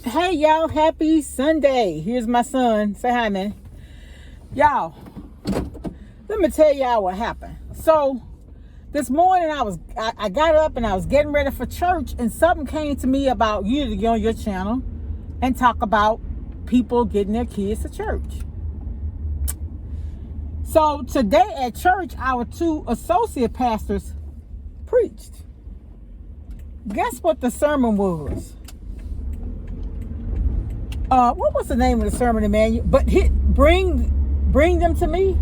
Hey y'all, happy Sunday. Here's my son. Say hi, man. Y'all, let me tell y'all what happened. So this morning I got up and I was getting ready for church, and something came to me about you to get on your channel and talk about people getting their kids to church. So today at church, our two associate pastors preached. Guess what the sermon was? What was the name of the sermon, Emmanuel? But bring them to me.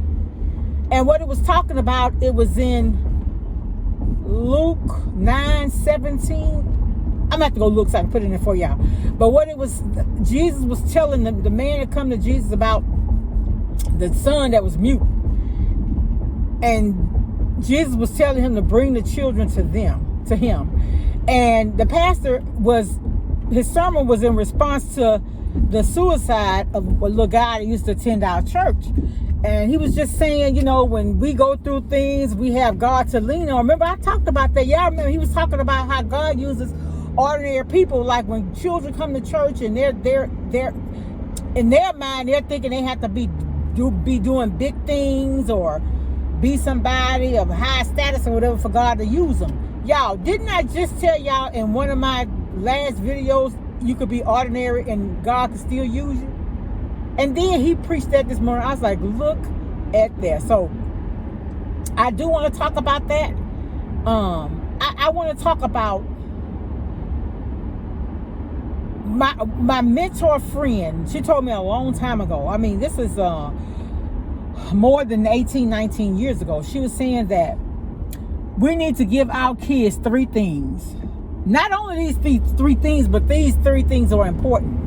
And what it was talking about, it was in Luke 9:17. I'm gonna have to go look so I can put it in for y'all. But what it was, Jesus was telling the man that come to Jesus about the son that was mute. And Jesus was telling him to bring the children to him. And the pastor his sermon was in response to the suicide of a little guy that used to attend our church. And he was just saying, when we go through things, we have God to lean on. Remember, I talked about that. Y'all remember he was talking about how God uses ordinary people. Like when children come to church and they're in their mind, they're thinking they have to be doing big things or be somebody of high status or whatever for God to use them. Y'all, didn't I just tell y'all in one of my last videos, you could be ordinary and God could still use you? And then he preached that this morning. I was like, look at that. So I do want to talk about that. I want to talk about my mentor friend. She told me a long time ago. I mean, this is more than 18, 19 years ago. She was saying that we need to give our kids three things. Not only these three things, but these three things are important.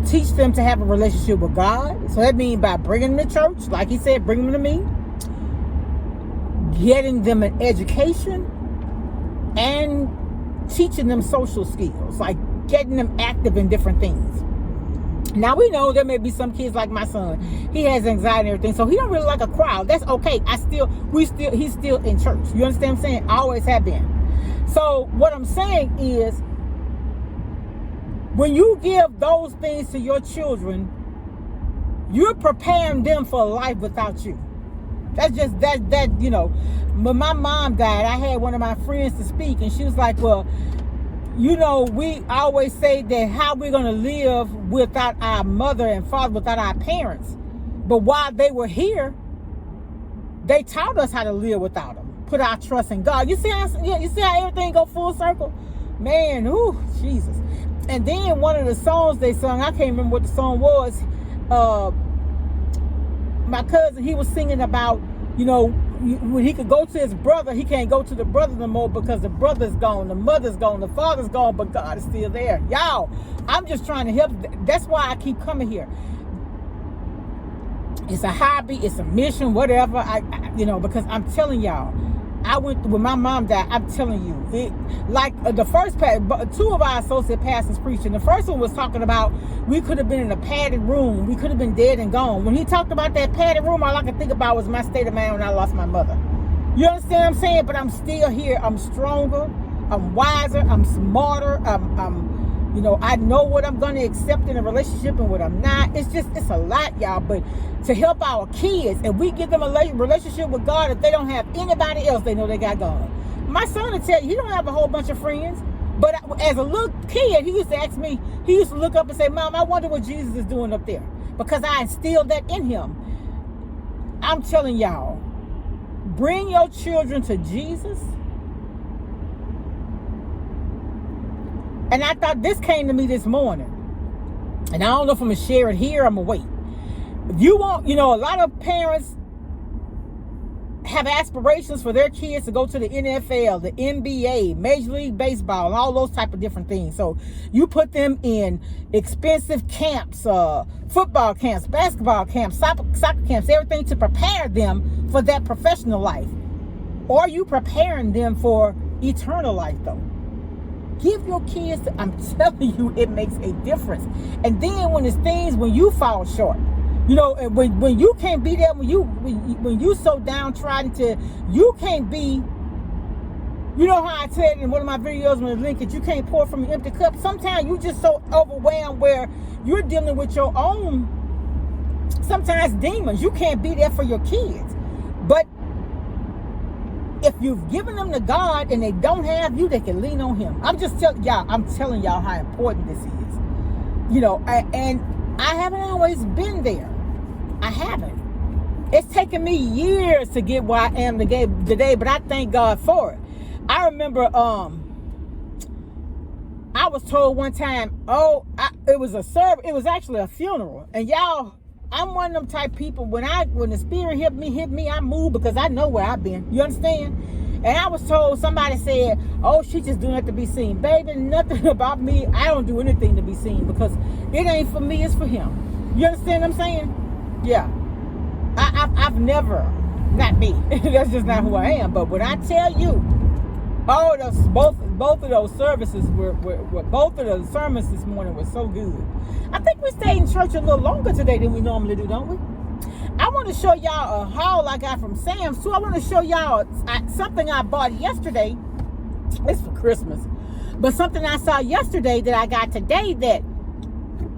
Teach them to have a relationship with God. So that means by bringing them to church, like he said, bring them to me. Getting them an education and teaching them social skills, like getting them active in different things. Now we know there may be some kids like my son. He has anxiety and everything, so he don't really like a crowd. That's okay. He's still in church. You understand what I'm saying? I always have been. So what I'm saying is, when you give those things to your children, you're preparing them for a life without you. That's just that. When my mom died, I had one of my friends to speak, and she was like, well, we always say that how we're going to live without our mother and father, without our parents. But while they were here, they taught us how to live without them. Put our trust in God. You see how everything go full circle? Man, Jesus. And then one of the songs they sung, I can't remember what the song was. My cousin, he was singing about, when he could go to his brother, he can't go to the brother no more because the brother's gone, the mother's gone, the father's gone, but God is still there. Y'all, I'm just trying to help. That's why I keep coming here. It's a hobby, it's a mission, whatever. Because I'm telling y'all, when my mom died, I'm telling you, the first two of our associate pastors preaching. The first one was talking about we could have been in a padded room. We could have been dead and gone. When he talked about that padded room, all I could think about was my state of mind when I lost my mother. You understand what I'm saying? But I'm still here. I'm stronger. I'm wiser. I'm smarter. I know what I'm going to accept in a relationship and what I'm not. It's a lot, y'all. But to help our kids, and we give them a relationship with God, if they don't have anybody else, they know they got God. My son will tell you, he don't have a whole bunch of friends. But as a little kid, he used to ask me, he used to look up and say, Mom, I wonder what Jesus is doing up there. Because I instilled that in him. I'm telling y'all, bring your children to Jesus. And I thought this came to me this morning. And I don't know if I'm going to share it here or I'm going to wait. If you want, a lot of parents have aspirations for their kids to go to the NFL, the NBA, Major League Baseball, and all those type of different things. So you put them in expensive camps, football camps, basketball camps, soccer camps, everything to prepare them for that professional life. Or you preparing them for eternal life, though. Give your kids, I'm telling you, it makes a difference. And then when you fall short, when you can't be there, when you so downtrodden you can't be, You know how I said in one of my videos when the link that you can't pour from an empty cup? Sometimes you just so overwhelmed where you're dealing with your own, sometimes demons. You can't be there for your kids. But if you've given them to God and they don't have you, they can lean on him. I'm telling y'all how important this is. You know, and I haven't always been there. I haven't. It's taken me years to get where I am today, but I thank God for it. I remember I was told one time, it was actually a funeral. And y'all, I'm one of them type people, when the spirit hit me, I move because I know where I've been. You understand? And I was told, somebody said, oh, she just doing it to be seen. Baby, nothing about me. I don't do anything to be seen because it ain't for me, it's for him. You understand what I'm saying? Yeah. I've never, not me. That's just not who I am. But when I tell you, both of those services were both of the sermons this morning were so good. I think we stayed in church a little longer today than we normally do, don't we? I want to show y'all a haul I got from Sam's too. I want to show y'all something I bought yesterday. It's for Christmas. But something I saw yesterday that I got today, that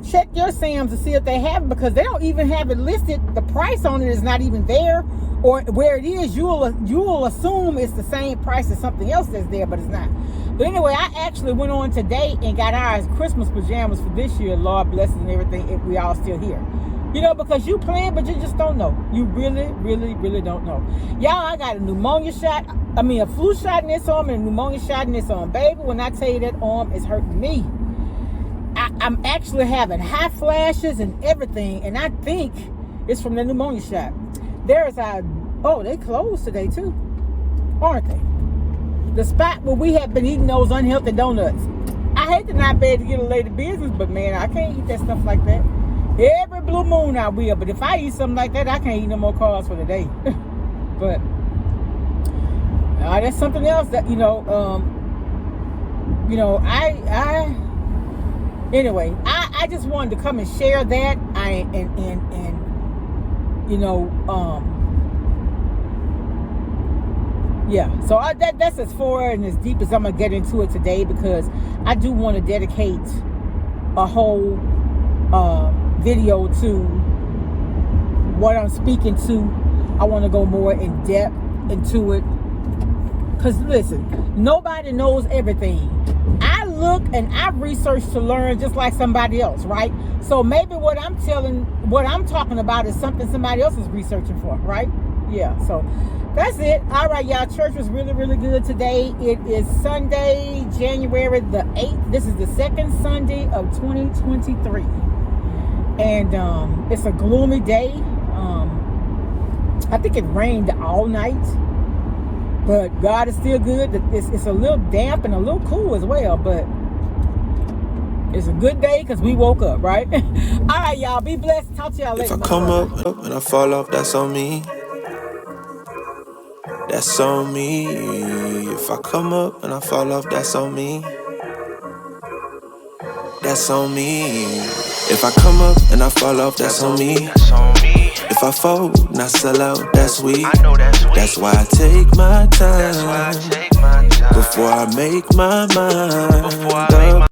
check your Sam's to see if they have it, because they don't even have it listed. The price on it is not even there, or where it is, you'll assume it's the same price as something else that's there, but it's not. But anyway, I actually went on today and got our Christmas pajamas for this year. Lord bless and everything. If we all still here, you know, because you plan, but you just don't know. You really, really, really don't know. Y'all, I got a flu shot in this arm and a pneumonia shot in this arm. Baby, when I tell you that arm is hurting me. I'm actually having hot flashes and everything, and I think it's from the pneumonia shot. They closed today too, aren't they? The spot where we have been eating those unhealthy donuts. I hate to not be able to get a lady business, but man, I can't eat that stuff like that. Every blue moon I will, but if I eat something like that, I can't eat no more carbs for the day. But that's something else that, anyway, I just wanted to come and share that. So that's as far and as deep as I'm gonna get into it today, because I do want to dedicate a whole video to what I'm speaking to. I want to go more in depth into it, because listen, nobody knows everything. I look and I research to learn just like somebody else, right? So maybe what I'm talking about is something somebody else is researching for, right? Yeah, so that's it. All right, y'all, church was really, really good today. It is Sunday, January the 8th. This is the second Sunday of 2023. And it's a gloomy day. I think it rained all night. But God is still good. It's a little damp and a little cool as well. But it's a good day because we woke up, right? All right, y'all. Be blessed. Talk to y'all later. If I come up and I fall off, that's on me. That's on me. If I come up and I fall off, that's on me. That's on me. If I come up and I fall off, that's on me. If I fold and I sell out, that's weak. That's why I take my time before I make my mind up.